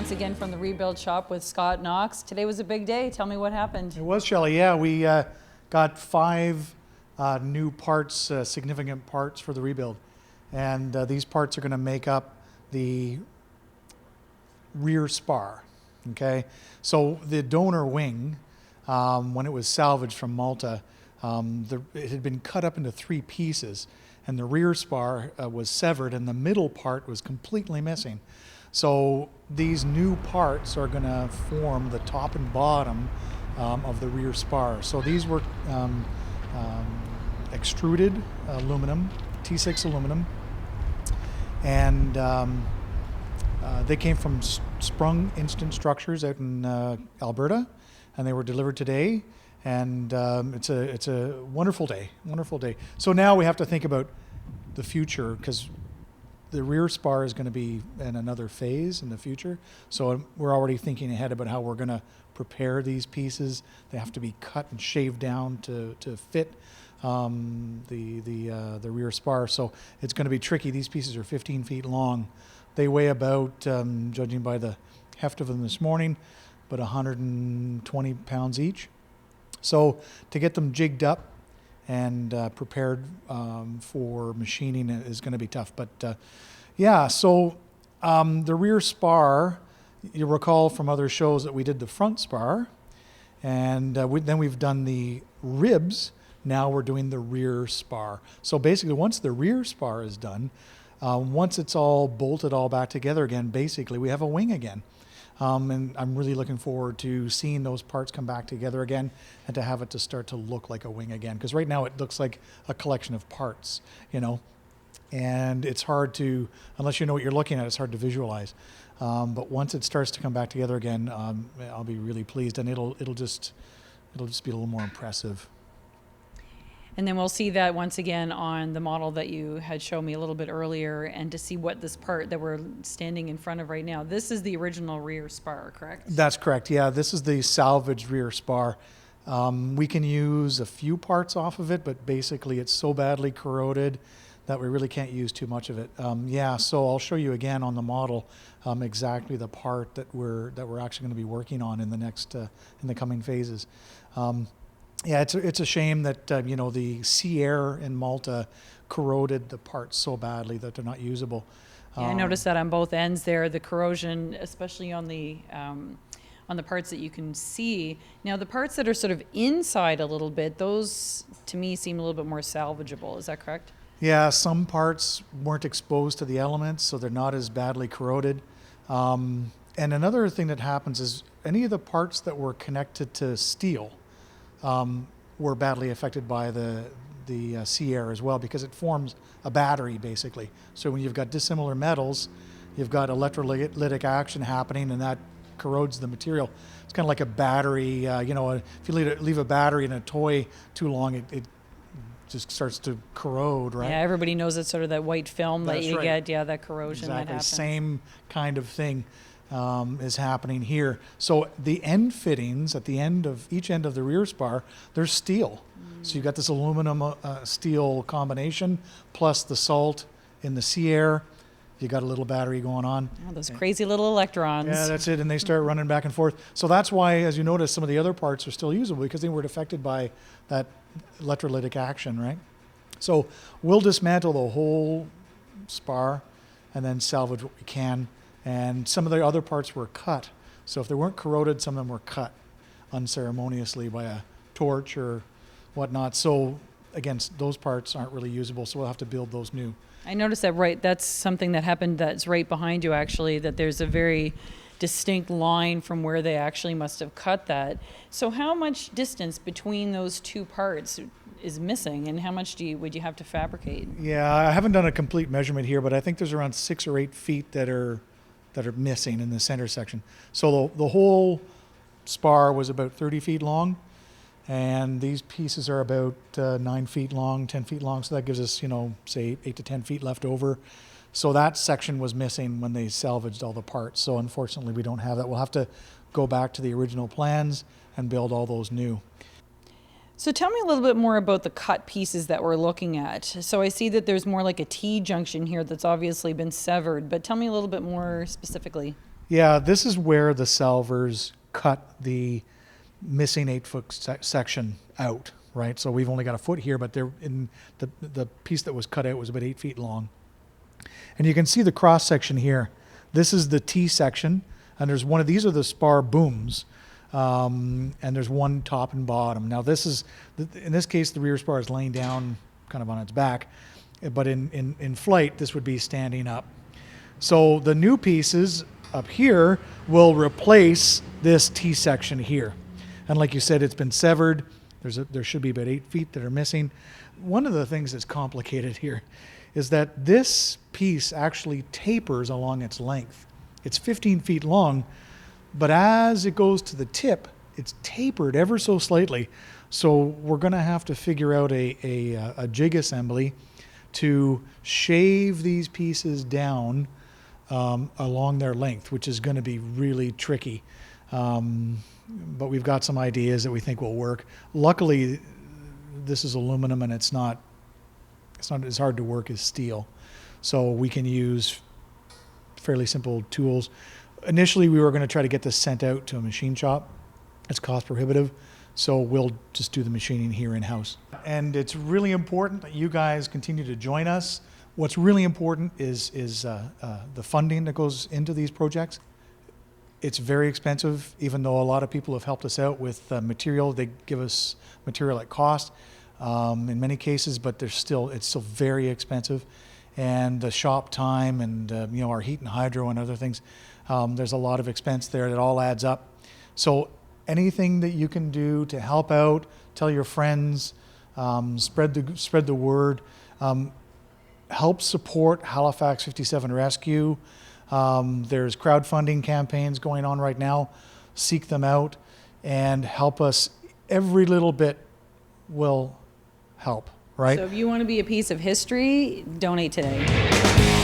once again from the rebuild shop with Scott Knox. Today was a big day. Tell me what happened. It was, Shelli. Yeah, we got 5 new parts, significant parts for the rebuild. And these parts are going to make up the rear spar. Okay, so the donor wing, when it was salvaged from Malta, it had been cut up into 3 pieces, and the rear spar was severed, and the middle part was completely missing. So these new parts are going to form the top and bottom of the rear spar. So these were extruded aluminum, T6 aluminum, and they came from Sprung Instant Structures out in Alberta, and they were delivered today. And it's a wonderful day, wonderful day. So now we have to think about the future, because the rear spar is going to be in another phase in the future. So we're already thinking ahead about how we're going to prepare these pieces. They have to be cut and shaved down to fit the rear spar. So it's going to be tricky. These pieces are 15 feet long. They weigh about, judging by the heft of them this morning, about 120 pounds each. So to get them jigged up and prepared for machining is going to be tough. But yeah, so the rear spar, you recall from other shows that we did the front spar, and then we've done the ribs. Now we're doing the rear spar. So basically, once the rear spar is done, once it's all bolted all back together again, basically we have a wing again. And I'm really looking forward to seeing those parts come back together again and to have it to start to look like a wing again. Because right now it looks like a collection of parts, you know, and it's hard to, unless you know what you're looking at, it's hard to visualize. But once it starts to come back together again, I'll be really pleased, and it'll just be a little more impressive. And then we'll see that once again on the model that you had shown me a little bit earlier, and to see what this part that we're standing in front of right now. This is the original rear spar, correct? That's correct, yeah. This is the salvaged rear spar. We can use a few parts off of it, but basically it's so badly corroded that we really can't use too much of it. Yeah, so I'll show you again on the model exactly the part that we're actually going to be working on in the next in the coming phases. Yeah, it's a shame that you know, the sea air in Malta corroded the parts so badly that they're not usable. Yeah, I noticed that on both ends there, the corrosion, especially on the parts that you can see. Now, the parts that are sort of inside a little bit, those to me seem a little bit more salvageable. Is that correct? Yeah, some parts weren't exposed to the elements, so they're not as badly corroded. And another thing that happens is any of the parts that were connected to steel were badly affected by the sea air as well, because it forms a battery basically. So when you've got dissimilar metals, you've got electrolytic action happening, and that corrodes the material. It's kind of like a battery. You know, if you leave a battery in a toy too long, it just starts to corrode, right? Yeah, everybody knows it's sort of that white film that you get. Yeah, that corrosion exactly. that happens. Same kind of thing is happening here. So the end fittings at the end of each end of the rear spar, there's steel. So you've got this aluminum steel combination plus the salt in the sea air. You got a little battery going on. Oh, those crazy little electrons. Yeah, that's it. And they start running back and forth. So that's why, as you notice, some of the other parts are still usable, because they weren't affected by that electrolytic action, right? So we'll dismantle the whole spar and then salvage what we can. And some of the other parts were cut. So if they weren't corroded, some of them were cut unceremoniously by a torch or whatnot. So again, those parts aren't really usable, so we'll have to build those new. I noticed that, right, that's something that happened that's right behind you actually, that there's a very distinct line from where they actually must have cut that. So how much distance between those two parts is missing, and how much would you have to fabricate? Yeah, I haven't done a complete measurement here, but I think there's around 6 or 8 feet that are missing in the center section. So the whole spar was about 30 feet long, and these pieces are about 9 feet long, 10 feet long. So that gives us, you know, say 8 to 10 feet left over. So that section was missing when they salvaged all the parts. So unfortunately, we don't have that. We'll have to go back to the original plans and build all those new. So tell me a little bit more about the cut pieces that we're looking at. So I see that there's more like a T-junction here that's obviously been severed, but tell me a little bit more specifically. Yeah, this is where the salvers cut the missing 8-foot section out, right? So we've only got a foot here, but they're in the piece that was cut out was about 8 feet long. And you can see the cross section here. This is the T section, and there's one of these are the spar booms, and there's one top and bottom. Now this is, in this case, the rear spar is laying down kind of on its back, but in flight, this would be standing up. So the new pieces up here will replace this T section here. And like you said, it's been severed. There should be about 8 feet that are missing. One of the things that's complicated here is that this piece actually tapers along its length. It's 15 feet long, but as it goes to the tip, it's tapered ever so slightly. So we're going to have to figure out a jig assembly to shave these pieces down along their length, which is going to be really tricky. But we've got some ideas that we think will work. Luckily, this is aluminum and it's not as hard to work as steel. So we can use fairly simple tools. Initially, we were going to try to get this sent out to a machine shop. It's cost prohibitive. So we'll just do the machining here in-house. And it's really important that you guys continue to join us. What's really important is the funding that goes into these projects. It's very expensive, even though a lot of people have helped us out with material. They give us material at cost in many cases, but it's still very expensive. And the shop time and our heat and hydro and other things, there's a lot of expense there that all adds up. So anything that you can do to help out, tell your friends, spread the word, help support Halifax 57 Rescue. There's crowdfunding campaigns going on right now. Seek them out and help us. Every little bit will help, right? So if you want to be a piece of history, donate today.